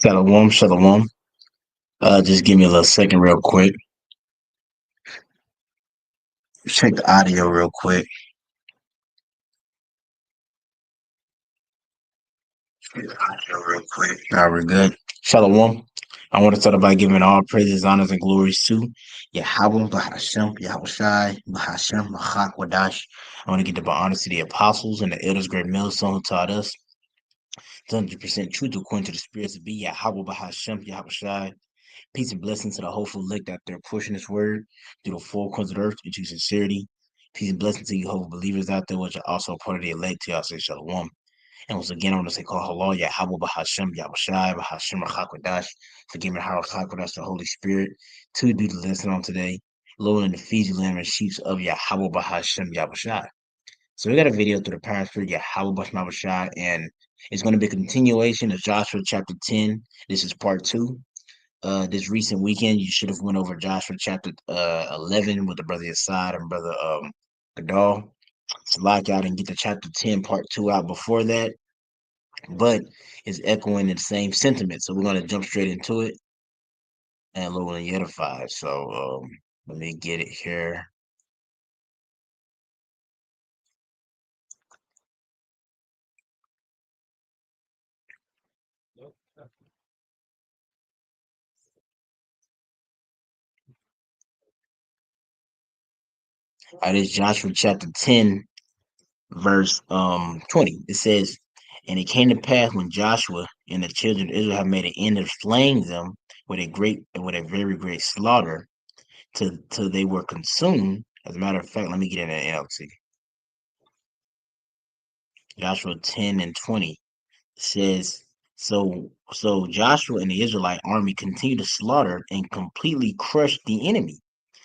Shalom, shalom. Just give me a little second real quick. Check the audio real quick. All right, we're good. Shalom. I want to start by giving all praises, honors, and glories to Yahweh, Bahashem, Yahushai, Bahashem, Machak, Wadash. I want to give the honors to the apostles and the elders, great millstone who taught us 100% truth according to the spirits of be Yahweh, Bahashem, Yahushai. Peace and blessings to the hopeful elect out there pushing this word through the four corners of the earth into sincerity. Peace and blessings to you hopeful believers out there, which are also part of the elect. To y'all say shalom. And once again, I want to say call halal, Yahweh Bahashem, Yahushai, Bahashem Rachakwadash, forgive me, Harachakwadash, the Holy Spirit, to do the lesson on today. Lord, and the feed you, lamb and sheep of Yahweh Bahashem, Yahushai. So we got a video through the parents for Yahweh Bahashem, Yahushai, and it's going to be a continuation of Joshua chapter 10. This is part 2. This recent weekend, you should have went over Joshua chapter 11 with the brother Assad and brother Gadal. It's like y'all didn't get the chapter 10 part 2 out before that, but it's echoing the same sentiment. So we're going to jump straight into it and Lord and edify. So let me get it here. All right, it's Joshua chapter 10, verse 20. It says, "And it came to pass when Joshua and the children of Israel had made an end of slaying them with a very great slaughter, till they were consumed." As a matter of fact, let me get in the NLT. Joshua 10 and 20 says, so Joshua and the Israelite army continued to slaughter and completely crush the enemy.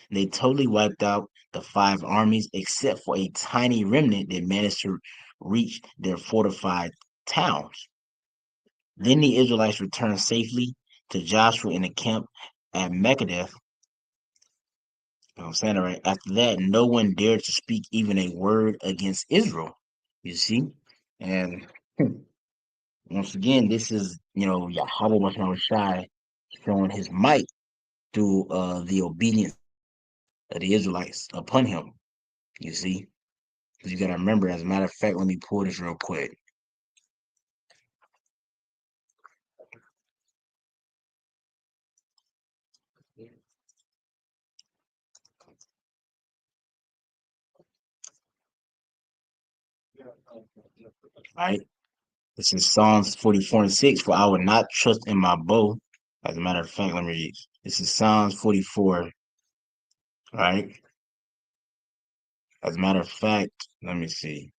They totally wiped out the 5 armies except for a tiny remnant that managed to reach their fortified towns. Then the Israelites returned safely to Joshua in the camp at Mekkedesh. I'm saying it right. After that, no one dared to speak even a word against Israel. You see? And once again, this is, Yahweh Shai showing his might through the obedience of the Israelites upon him. You see? Because you got to remember, as a matter of fact, let me pull this real quick. All right. This is Psalms 44 and 6. For I would not trust in my bow. As a matter of fact, let me read. This is Psalms 44. All right. As a matter of fact, let me see.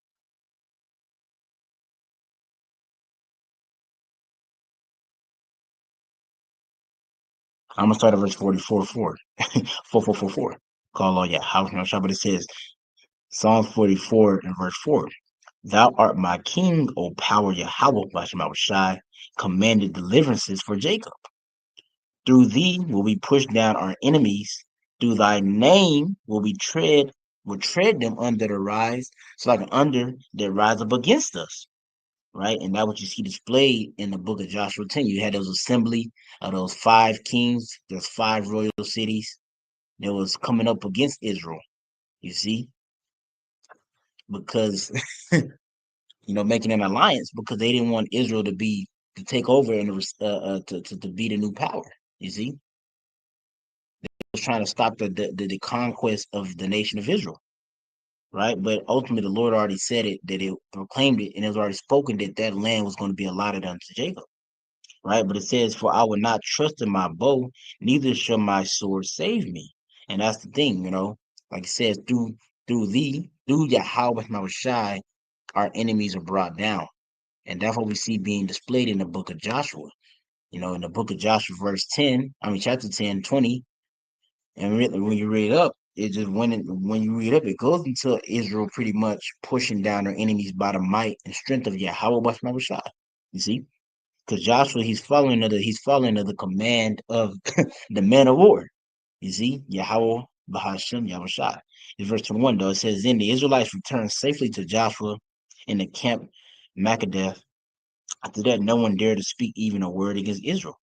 I'm gonna start at verse 44, 4. 4444. Call all your house no shop, but it says Psalms 44 and verse 4. Thou art my king, O power Yahweh, Bashem Shai, commanded deliverances for Jacob. Through thee will we push down our enemies. Through thy name will tread them under the rise. So like an under that rise up against us. Right? And that's what you see displayed in the book of Joshua 10. You had those assembly of those 5 kings, those 5 royal cities that was coming up against Israel. You see? Because making an alliance because they didn't want Israel to take over and to be the new power. You see? Was trying to stop the conquest of the nation of Israel, right? But ultimately, the Lord already said it, that it proclaimed it, and it was already spoken that land was going to be allotted unto Jacob, right? But it says, "For I will not trust in my bow, neither shall my sword save me." And that's the thing, like it says, through Yahweh Shai, our enemies are brought down, and that's what we see being displayed in the book of Joshua. In the book of Joshua, chapter 10, 20. And really, when you read up, it just when you read up, it goes into Israel pretty much pushing down their enemies by the might and strength of Yahweh Bashmabashah. You see, because Joshua he's following the command of the man of war. You see, Yahweh Bahashem Yahushua. In verse 21, though, it says, "Then the Israelites returned safely to Joshua in the camp Makadesh After that, no one dared to speak even a word against Israel.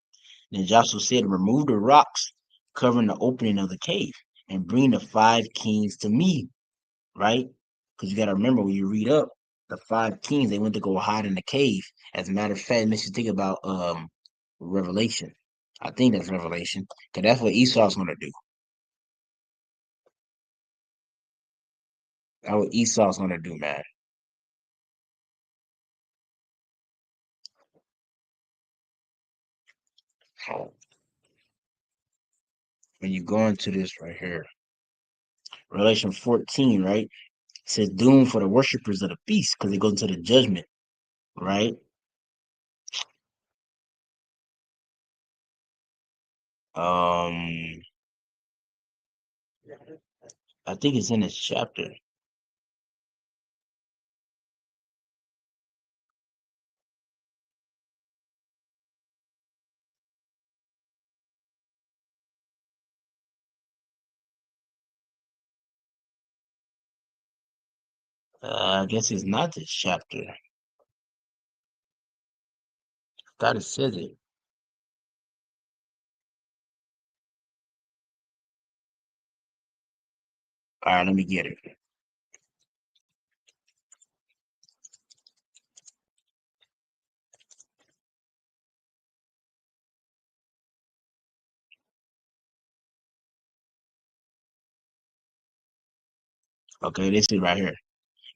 Then Joshua said, remove the rocks covering the opening of the cave and bring the 5 kings to me, right? Because you got to remember when you read up, the 5 kings, they went to go hide in the cave. As a matter of fact, it makes you think about Revelation. I think that's Revelation. Because that's what Esau's going to do. That's what Esau's going to do, man. So when you go into this right here, Revelation 14, right? It says doom for the worshippers of the beast because it goes into the judgment, right? Um, I think it's in this chapter. I guess it's not this chapter. I thought it says it. All right, let me get it. Okay, this is right here.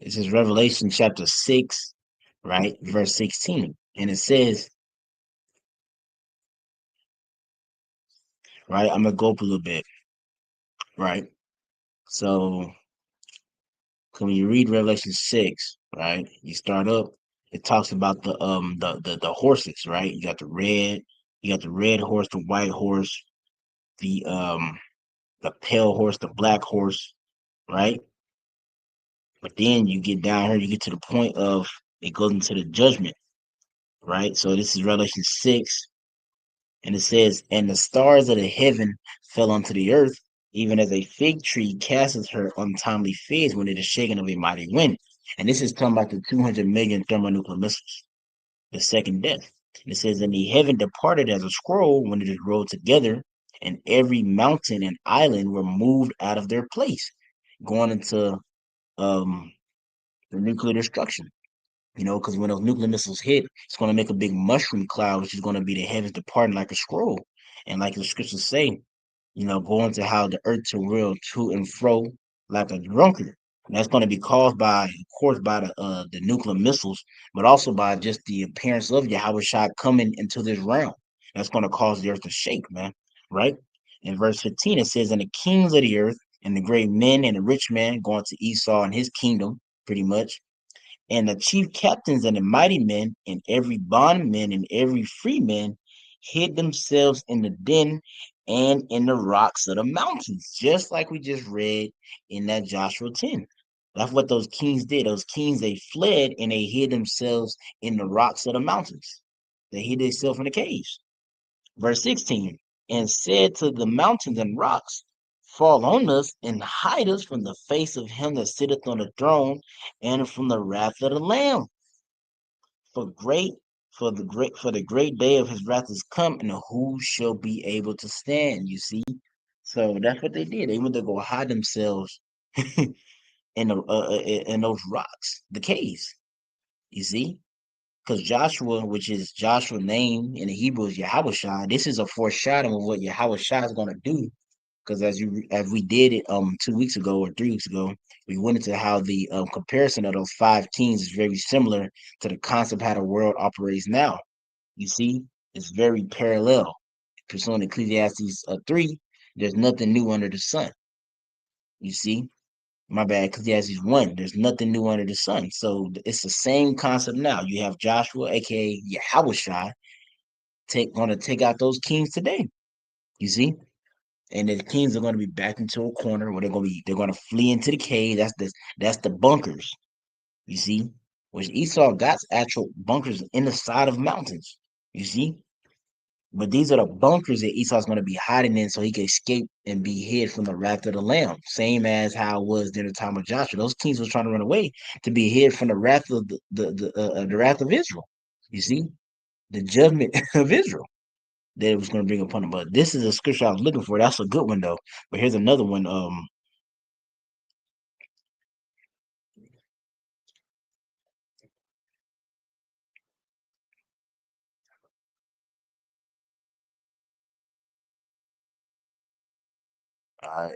This is Revelation chapter 6, right? Verse 16. And it says, right? I'm gonna go up a little bit, right? So when you read Revelation 6, right? You start up, it talks about the horses, right? You got the red horse, the white horse, the pale horse, the black horse, right? But then you get down here, you get to the point of it goes into the judgment, right? So this is Revelation 6, and it says, and the stars of the heaven fell onto the earth, even as a fig tree casteth her untimely figs when it is shaken of a mighty wind. And this is talking about the 200 million thermonuclear missiles, the second death. And it says, and the heaven departed as a scroll when it is rolled together, and every mountain and island were moved out of their place, going into um, the nuclear destruction. Because when those nuclear missiles hit, it's going to make a big mushroom cloud, which is going to be the heavens departing like a scroll. And like the scriptures say, going to how the earth to whirl to and fro like a drunkard. And that's going to be caused by, of course, by the nuclear missiles, but also by just the appearance of Yahweh Shai coming into this realm. That's going to cause the earth to shake, man. Right? In verse 15, it says, and the kings of the earth, and the great men and the rich men going to Esau and his kingdom, pretty much, and the chief captains and the mighty men, and every bondman and every freeman hid themselves in the den and in the rocks of the mountains, just like we just read in that Joshua 10. That's what those kings did. Those kings, they fled and they hid themselves in the rocks of the mountains. They hid themselves in the caves. Verse 16, and said to the mountains and rocks, fall on us and hide us from the face of him that sitteth on the throne and from the wrath of the Lamb. For great for the great day of his wrath is come, and who shall be able to stand? You see, so that's what they did. They went to go hide themselves in those rocks, the caves. You see, because Joshua, which is Joshua's name in the Hebrew is Yahweh. This is a foreshadowing of what Yahweh is going to do. Because as we did it 2 weeks ago or 3 weeks ago, we went into how the comparison of those 5 kings is very similar to the concept how the world operates now. You see, it's very parallel. Pursuing Ecclesiastes 3, there's nothing new under the sun. You see, my bad, Ecclesiastes 1, there's nothing new under the sun. So it's the same concept now. You have Joshua, aka Yahushua, gonna take out those kings today. You see? And the kings are gonna be backed into a corner where they're gonna flee into the cave. That's the bunkers, you see. Which Esau got actual bunkers in the side of mountains, you see. But these are the bunkers that Esau's going to be hiding in so he can escape and be hid from the wrath of the Lamb. Same as how it was during the time of Joshua. Those kings was trying to run away to be hid from the wrath of the wrath of Israel. You see, the judgment of Israel that it was going to bring upon them. But this is a scripture I was looking for. That's a good one though. But here's another one.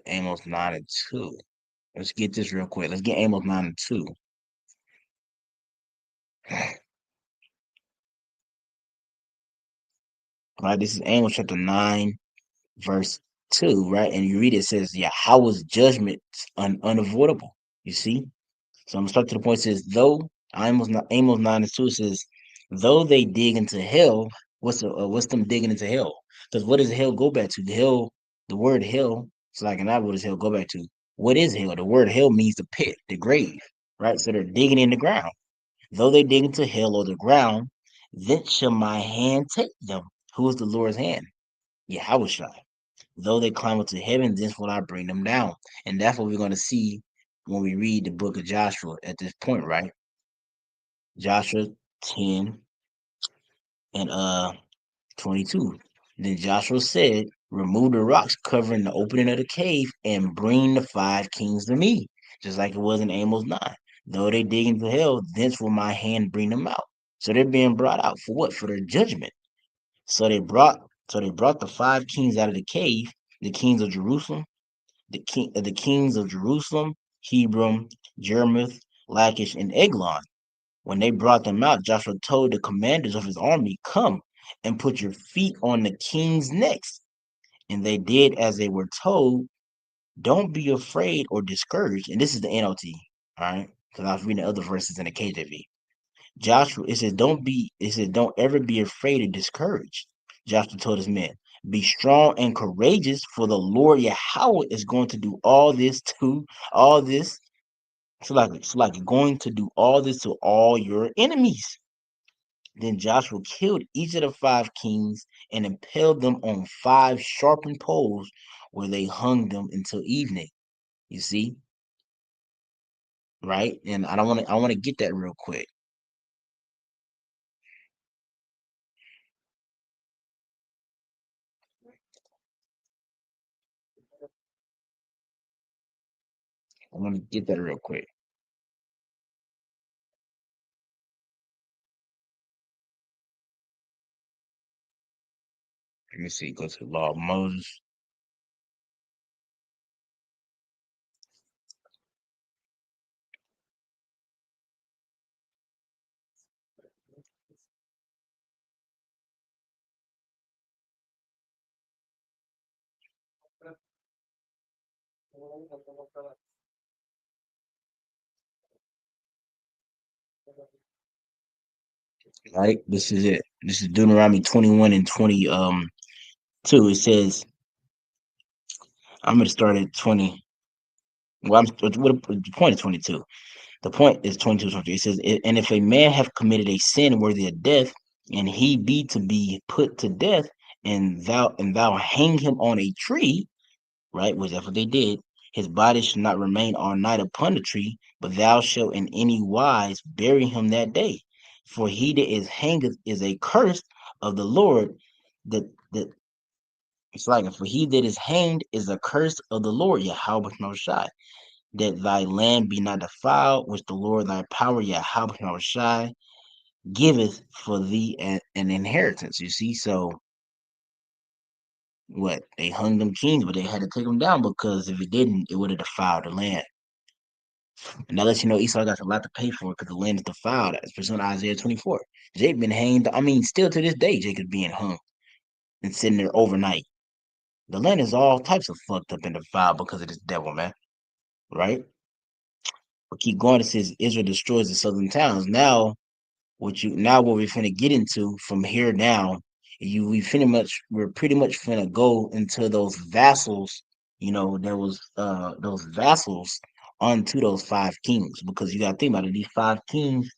Amos 9:2. Let's get this real quick. Let's get Amos 9:2. Right, this is Amos chapter 9, verse 2, right? And you read it, says, yeah, how was judgment unavoidable? You see? So I'm gonna start to the point. It says, though Amos 9:2 says, though they dig into hell, what's them digging into hell? Because what does hell go back to? The word hell, it's like, and what does hell go back to? What is hell? The word hell means the pit, the grave, right? So they're digging in the ground. Though they dig into hell or the ground, then shall my hand take them. Who is the Lord's hand? Yahushua. Though they climb up to heaven, thence will I bring them down. And that's what we're going to see when we read the book of Joshua at this point, right? Joshua 10 and 22. Then Joshua said, remove the rocks covering the opening of the cave and bring the 5 kings to me, just like it was in Amos 9. Though they dig into hell, thence will my hand bring them out. So they're being brought out for what? For their judgment. So they brought the 5 kings out of the cave, the kings of Jerusalem, the kings of Jerusalem, Hebron, Jermuth, Lachish, and Eglon. When they brought them out, Joshua told the commanders of his army, come and put your feet on the king's necks. And they did as they were told. Don't be afraid or discouraged. And this is the NLT, all right? Because I was reading other verses in the KJV. Joshua, it says, don't ever be afraid or discouraged. Joshua told his men, be strong and courageous, for the Lord Yahweh is going to do all this to all this. It's like going to do all this to all your enemies. Then Joshua killed each of the 5 kings and impaled them on 5 sharpened poles where they hung them until evening. You see, right? And I want to get that real quick. I want to get that real quick. Let me see. Go to the law of Moses. Right. This is it. This is Deuteronomy 21 and 20 2. It says, I'm gonna start at 20. Well, what the point is 22. The point is 22, 23. It says, and if a man have committed a sin worthy of death, and he be put to death, and thou hang him on a tree, right? Which that's what they did. His body should not remain all night upon the tree, but thou shalt in any wise bury him that day. For he that is hanged is a curse of the Lord. That it's like, for he that is hanged is a curse of the Lord, Yahweh Shai, that thy land be not defiled, which the Lord thy power, Yahweh Shai, giveth for thee an inheritance. You see, so what, they hung them kings, but they had to take them down, because if it didn't, it would have defiled the land. And that lets you know Esau got a lot to pay for, because the land is defiled, as presented in Isaiah 24. Jacob been hanged. I mean, still to this day, Jacob's being hung and sitting there overnight. The land is all types of fucked up and defiled because of this devil, man. Right? But keep going. It says Israel destroys the southern towns. What we're finna get into from here now, we're pretty much finna go into those vassals. There was those vassals onto those 5 kings, because you gotta think about it. These 5 kings,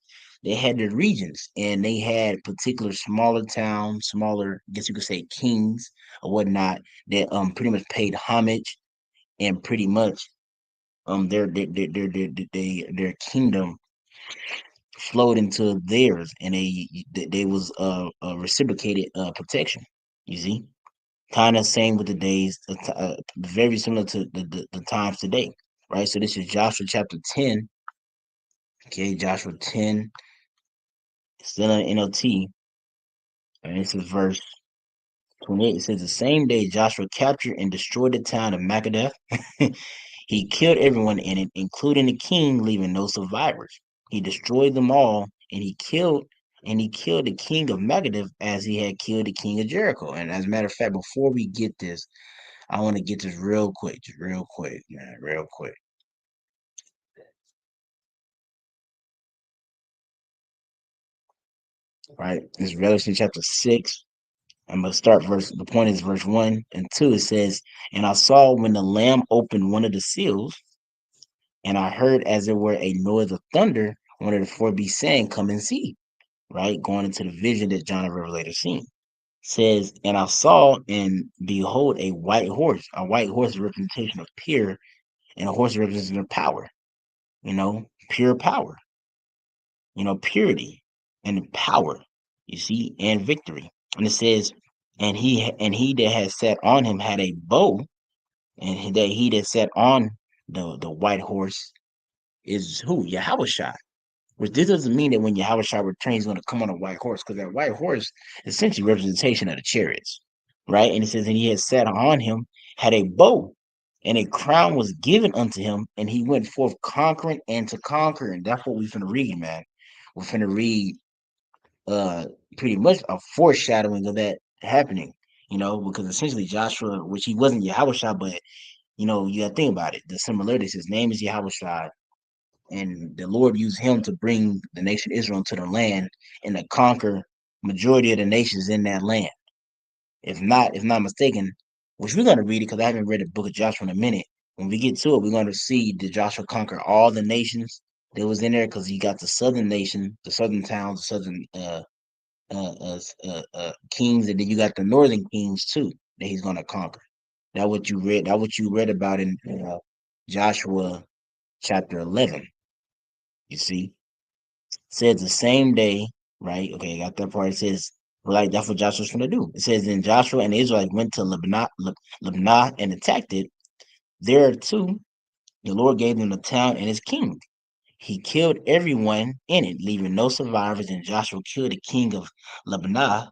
they had their regions, and they had particular smaller towns, smaller, I guess you could say, kings or whatnot, that pretty much paid homage, and pretty much their kingdom flowed into theirs, and they was reciprocated protection. You see, kind of same with the days, very similar to the times today, right? So this is Joshua chapter 10. Okay, Joshua 10, still in NLT, and this is verse 28. It says, the same day Joshua captured and destroyed the town of Makkedah. He killed everyone in it, including the king, leaving no survivors. He destroyed them all, and he killed the king of Makkedah as he had killed the king of Jericho. And as a matter of fact, before we get this, I want to get this real quick, just real quick, man, real quick. Right? This is Revelation chapter 6. I'm gonna start verse. The point is verse 1 and 2. It says, "And I saw when the Lamb opened one of the seals, and I heard as it were a noise of thunder, one of the four beasts saying, 'Come and see.'" Right, going into the vision that John the Revelator seen. Says, "And I saw and behold a white horse." A white horse is a representation of pure, and a horse is a representation of power. Pure power. Purity and power. You see, and victory. And it says, and he that had sat on him had a bow, and he that sat on the white horse is who? Yahushua. Which this doesn't mean that when Yahushua returns, he's going to come on a white horse, because that white horse is essentially representation of the chariots, right? And it says, and he had sat on him, had a bow, and a crown was given unto him, and he went forth conquering and to conquer. And that's what we're finna read, man. We're finna read uh pretty much a foreshadowing of that happening, because essentially Joshua, which he wasn't Yahushua, but you gotta think about it. The similarities, his name is Yahushua, and the Lord used him to bring the nation Israel into the land and to conquer majority of the nations in that land. If not mistaken, which we're gonna read it because I haven't read the book of Joshua in a minute. When we get to it, we're gonna see did Joshua conquer all the nations that was in there, because he got the southern nation, the southern towns, the southern kings, and then you got the northern kings too that he's gonna conquer. That what you read. That what you read about in Joshua chapter 11. You see, says the same day, right? Okay, I got that part. It says, like, that's what Joshua's going to do. It says, then Joshua and the Israelites went to Libnah and attacked it. There too, the Lord gave them the town and its king. He killed everyone in it, leaving no survivors. And Joshua killed the king of Libnah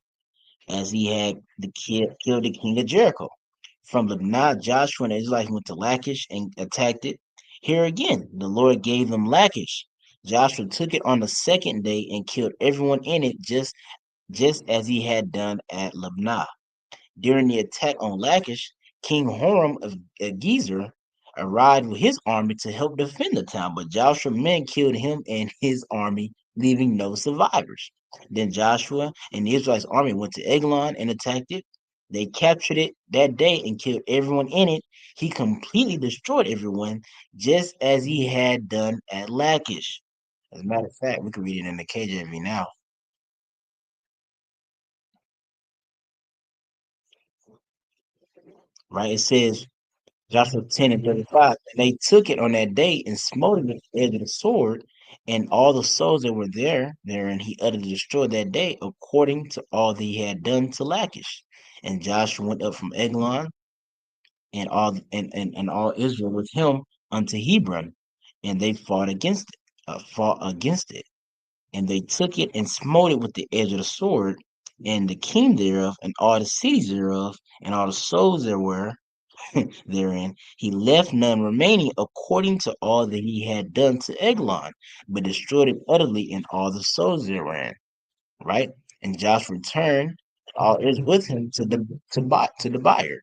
as he had killed the king of Jericho. From Libnah, Joshua and the Israelites went to Lachish and attacked it. Here again, the Lord gave them Lachish. Joshua took it on the second day and killed everyone in it, just as he had done at Libnah. During the attack on Lachish, King Horam of Gezer arrived with his army to help defend the town, but Joshua's men killed him and his army, leaving no survivors. Then Joshua and the Israelites' army went to Eglon and attacked it. They captured it that day and killed everyone in it. He completely destroyed everyone, just as he had done at Lachish. As a matter of fact, we can read it in the KJV now, right? It says, Joshua 10 and 35. And they took it on that day and smote it with the edge of the sword, and all the souls that were therein he utterly destroyed that day, according to all that he had done to Lachish. And Joshua went up from Eglon, and all Israel with him unto Hebron, and they fought against it. And they took it and smote it with the edge of the sword, and the king thereof, and all the cities thereof, and all the souls there were therein. He left none remaining according to all that he had done to Eglon, but destroyed it utterly and all the souls therein. Right? And Joshua returned, all is with him to the buyer.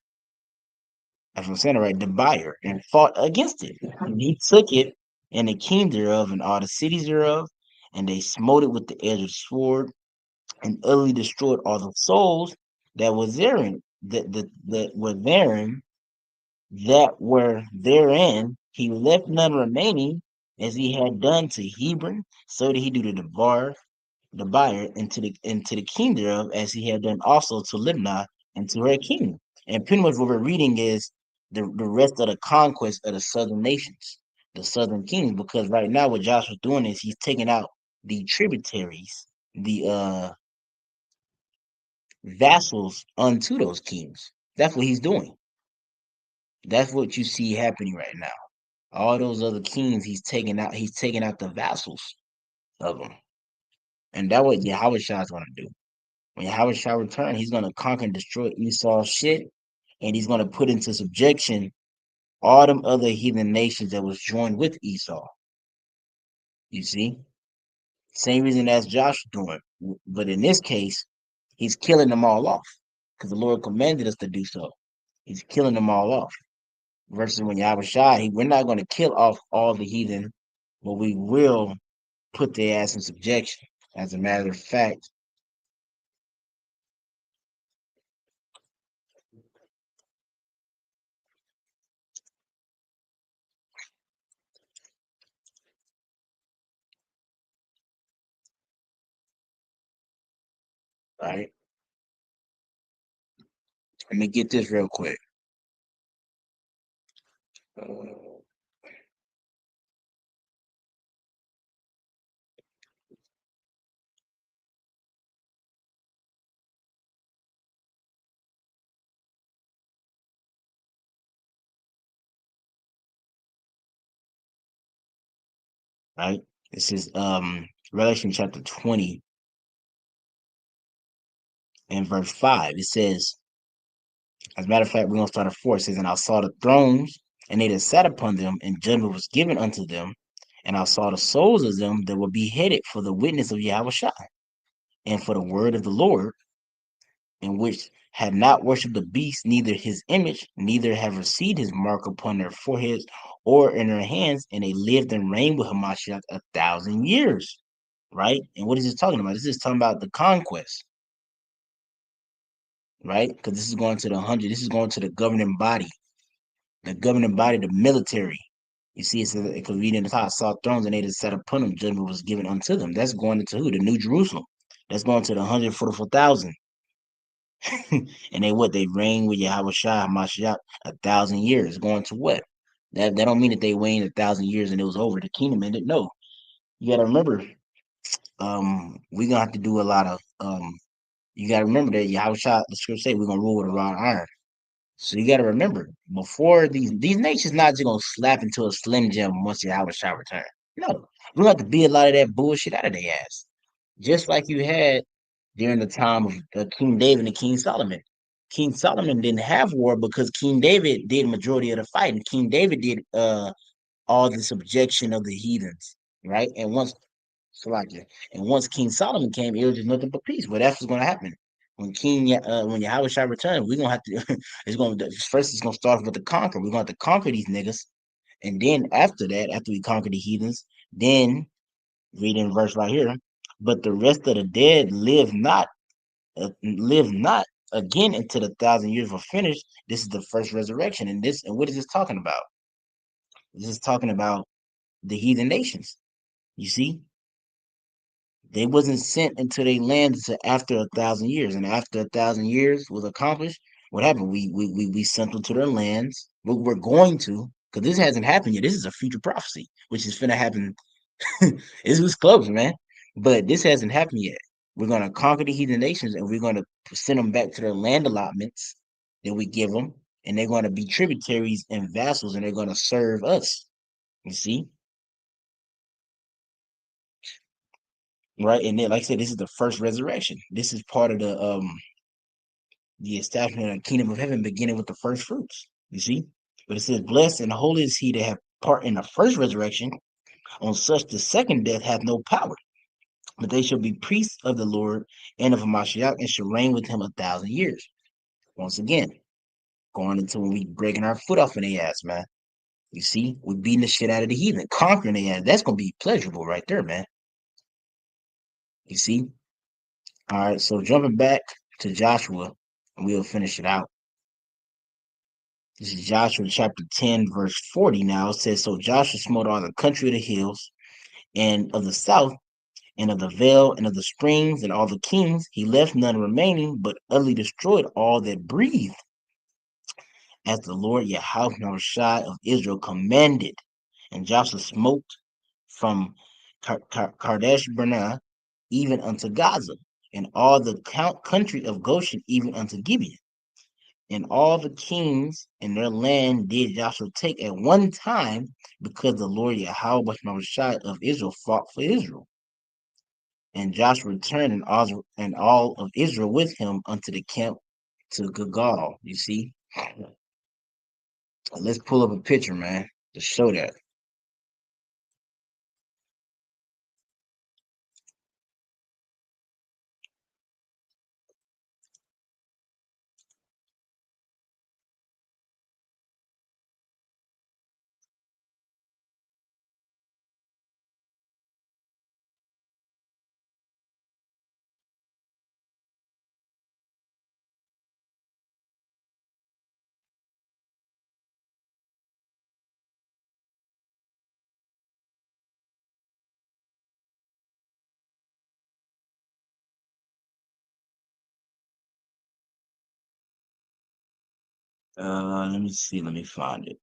That's what I'm saying, right? The buyer, and fought against it. And he took it and the king thereof and all the cities thereof, and they smote it with the edge of the sword, and utterly destroyed all the souls that was therein, that were therein, he left none remaining, as he had done to Hebron, so did he do to the buyer, and to the king thereof, as he had done also to Libnah and to her king. And pretty much what we're reading is the rest of the conquest of the southern nations, the southern kings, because right now what Joshua's doing is he's taking out the tributaries, the vassals unto those kings. That's what he's doing. That's what you see happening right now. All those other kings, he's taking out the vassals of them. And that's what Yahweh Shah is going to do. When Yahweh Shah return, he's going to conquer and destroy Esau's shit, and he's going to put into subjection all them other heathen nations that was joined with Esau. You see? Same reason as Joshua doing. But in this case, he's killing them all off because the Lord commanded us to do so. He's killing them all off. Versus when Yahweh Shai, we're not going to kill off all the heathen, but we will put their ass in subjection. As a matter of fact, right? Let me get this real quick. Right? This is Revelation chapter 20 and verse 5. It says, as a matter of fact, we're gonna start at 4. It says, and I saw the thrones, and they that sat upon them, and judgment was given unto them. And I saw the souls of them that were beheaded for the witness of Yahweh Shai, and for the word of the Lord, in which had not worshipped the beast, neither his image, neither have received his mark upon their foreheads or in their hands, and they lived and reigned with Hamashiach 1,000 years. Right? And what is this talking about? This is talking about the conquest, right? Because this is going to the 100, this is going to the governing body, the military. You see, it says, because reading the top, saw thrones and they that sat upon them, judgment was given unto them. That's going into who? The New Jerusalem. That's going to the 144,000. And they reign with Yahweh Shah Mashiach 1,000 years. Going to what? That don't mean that they reigned 1,000 years and it was over. The kingdom ended. No. You gotta remember, we're gonna have to do a lot of you gotta remember that Yahweh Shah, the scripture say we're gonna rule with a rod of iron. So you gotta remember, before these nations not just gonna slap into a slim jim once Yahweh Shah return. No, we're gonna have to beat a lot of that bullshit out of their ass. Just like you had during the time of King David and King Solomon. King Solomon didn't have war because King David did majority of the fight, and King David did all the subjection of the heathens, right? And once Salakia, and once King Solomon came, it was just nothing but peace. But that's what's gonna happen. When Yahweh shall return, we're gonna have to it's gonna first it's gonna start with the conquer. We're gonna have to conquer these niggas. And then after that, after we conquer the heathens, then reading verse right here, but the rest of the dead live not again until the 1,000 years were finished. This is the first resurrection, and what is this talking about? This is talking about the heathen nations. You see, they wasn't sent into their land until after 1,000 years, and after 1,000 years was accomplished, what happened? We sent them to their lands. We're going to, because this hasn't happened yet. This is a future prophecy, which is finna happen. It was close, man, but this hasn't happened yet. We're gonna conquer the heathen nations, and we're gonna send them back to their land allotments that we give them, and they're gonna be tributaries and vassals, and they're gonna serve us. You see, right? And then, like I said, this is the first resurrection. This is part of the establishment of the kingdom of heaven, beginning with the first fruits. You see, but it says, "Blessed and holy is he that have part in the first resurrection. On such the second death hath no power, but they shall be priests of the Lord and of Hamashiach, and shall reign with him 1,000 years." Once again, going into when we breaking our foot off in the ass, man. You see, we're beating the shit out of the heathen, conquering the ass. That's gonna be pleasurable right there, man. You see? All right, so jumping back to Joshua, and we'll finish it out. This is Joshua chapter 10, verse 40. Now it says, so Joshua smote all the country of the hills and of the south, and of the vale, and of the springs, and all the kings. He left none remaining, but utterly destroyed all that breathed, as the Lord Yahweh of Israel commanded. And Joshua smote from Kadesh Barnea, even unto Gaza, and all the country of Goshen, even unto Gibeon. And all the kings in their land did Joshua take at one time, because the Lord Yahweh of Israel fought for Israel. And Joshua returned, and all of Israel with him unto the camp to Gilgal. You see? Let's pull up a picture, man, to show that. Let me see. Let me find it.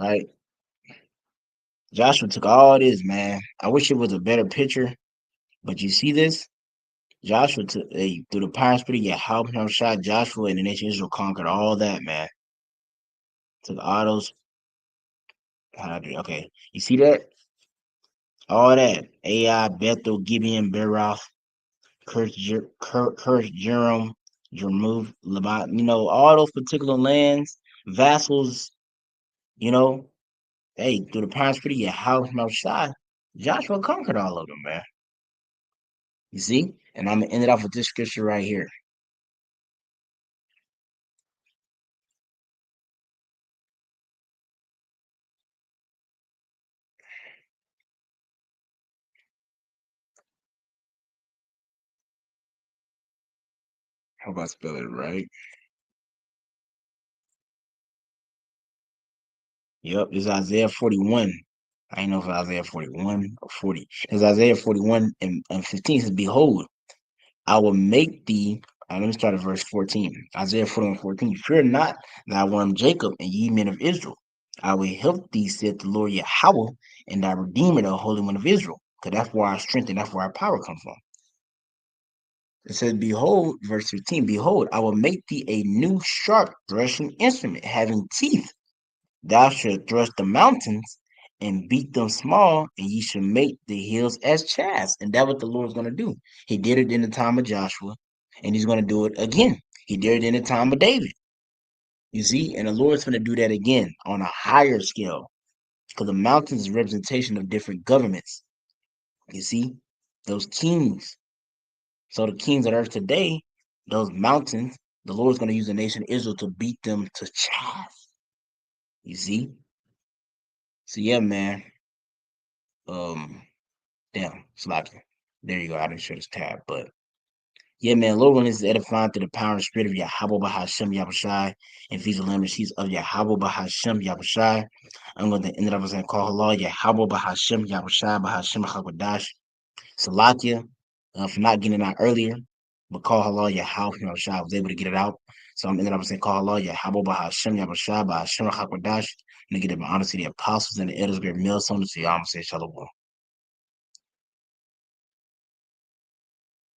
Right? Joshua took all this, man. I wish it was a better picture, but you see this? Joshua took through the Pirates Pretty, yeah, how shot Joshua and the nation of Israel conquered all that, man. Took all those. Okay, you see that? All that. Ai, Bethel, Gibeon, Beroth, Kirch, Jerem, Jermove, Labat, all those particular lands, vassals, you know, hey, through the Pirates Pretty, yeah, how shot Joshua conquered all of them, man. You see? And I'm gonna end it off with this scripture right here. How about I spell it right? Yep, it's Isaiah 41. I ain't know if it's Isaiah 41 or 40. It's Isaiah 41 and 15 says, Behold, I will make thee. Let me start at verse 14. Isaiah 41, 14. Fear not, thy worm Jacob, and ye men of Israel. I will help thee, said the Lord Yahweh, and thy Redeemer, the Holy One of Israel. Because that's where our strength and that's where our power comes from. It says, Behold, verse 15, Behold, I will make thee a new sharp threshing instrument, having teeth. Thou shalt thrust the mountains and beat them small, and ye shall make the hills as chaff. And that's what the Lord's going to do. He did it in the time of Joshua, and he's going to do it again. He did it in the time of David. You see, and the Lord's going to do that again on a higher scale, because the mountains is a representation of different governments. You see, those kings. So the kings on earth today, those mountains, the Lord's going to use the nation of Israel to beat them to chaff. You see? So yeah, man. Um, Damn, sloppy. There you go. I didn't show this tab, but yeah, man. Lord, when is edifying through the power and spirit of Yahweh Bahashem Yahushai and feeds the lamb and seeds of Yahweh Bahashem Yahushai. I'm going to end it up as I call Allah Yahweh Bahashem Yahushai Bahashem Hakwadash Salakia for not getting it out earlier, but call Allah Yahweh Yahushai. I was able to get it out, so I'm ending up saying call Allah Yahweh Bahashem Yahushai Bahashem Hakwadash. And to get it by honesty, the apostles and the elders bear millstones to Yahweh say Shalom.